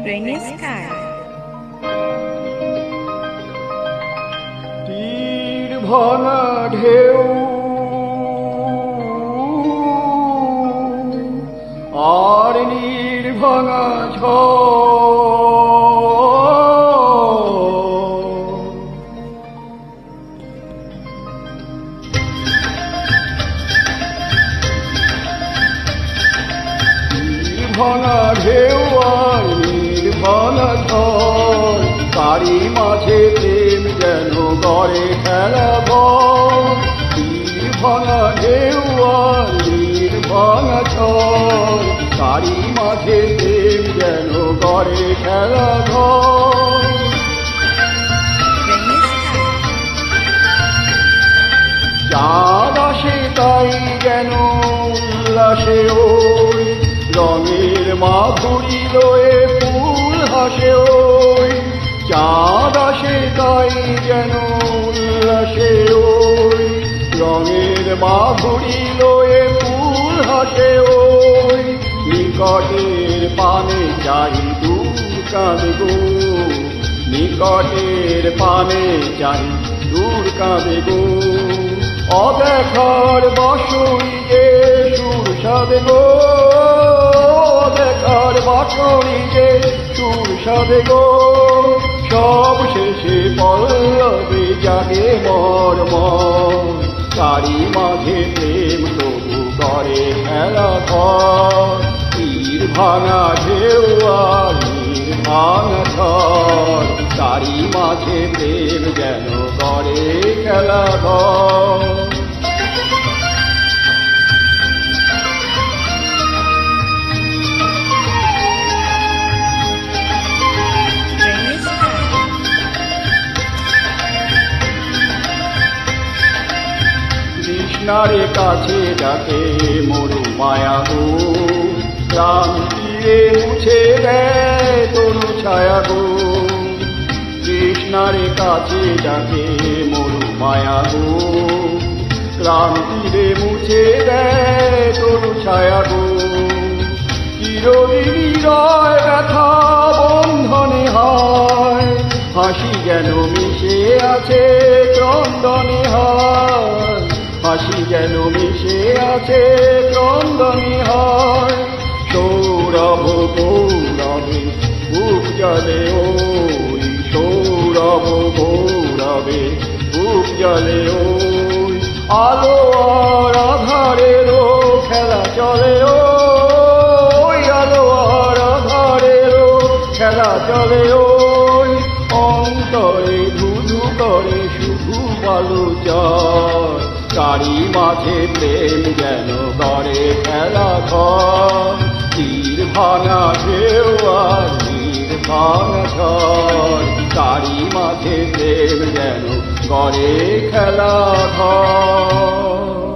Rainy Sky. তীর ভাঙা ঢেউ আর নীর ভাঙা ভাঙা ঢেউ আর নীর ভাঙা ঝড় তারই মাঝে প্রেম যেন গড়ে খেলা ঘর তীর ভাঙা ঢেউ আর নীর ভাঙা ঝড় তারই মাঝে প্রেম যেন গড়ে খেলা ঘর চাঁদ আসে তাই যেন উল্লাসে ওই রঙের মাধুরী লয়ে ফুল হাসে ওই চাঁদ আসে তাই যেন উল্লাসে ওই রঙের মাধুরী লয়ে ফুল হাসে ওই নিকটের পানে চাই দূর কাঁদে গো নিকটের পানে চাই দূর কাঁদে গো অদেখার বাঁশরি যে সুর সাধে গো অদেখার বাঁশরি যে সুর সাধে গো সব শেষে পল্লবে জাগে মর তারি মাঝে প্রেম তবু করে খেলা ঘর তীর ভাঙা ঢেউ আর নীর ভাঙা ঘর তারি মাঝে প্রেম যেন করে খেলা ঘর কৃষ্ণারে কাছে ডাকে মরু মায়া গো রাম তীরে মুছে দেয় তরু ছায়া গো কৃষ্ণারে কাছে ডাকে মরু মায়া গো রাম তীরে মুছে দেয় তরু ছায়া গো চিরদিনই রয় ব্যথা বন্ধনে হয় হাসি যেন মিশে আছে ক্রন্দনে হয় হাসি যেন মিশে আছে ক্রন্দনে হয় সৌরভ গৌরবে বুক জলে ওই সৌরভ গৌরবে বুক জলে ওই আলো আর আধারেরও খেলা চলে ওই আলো আর আধারেরও খেলা চলে ওই অন্তরে ধুধু করে শুধু বালু চর তারি মাঝে প্রেম যেন গড়ে খেলা ঘর তীর ভাঙা ঢেউ আর নীর ভাঙা ঝড় তারি মাঝে প্রেম যেন গড়ে খেলা ঘর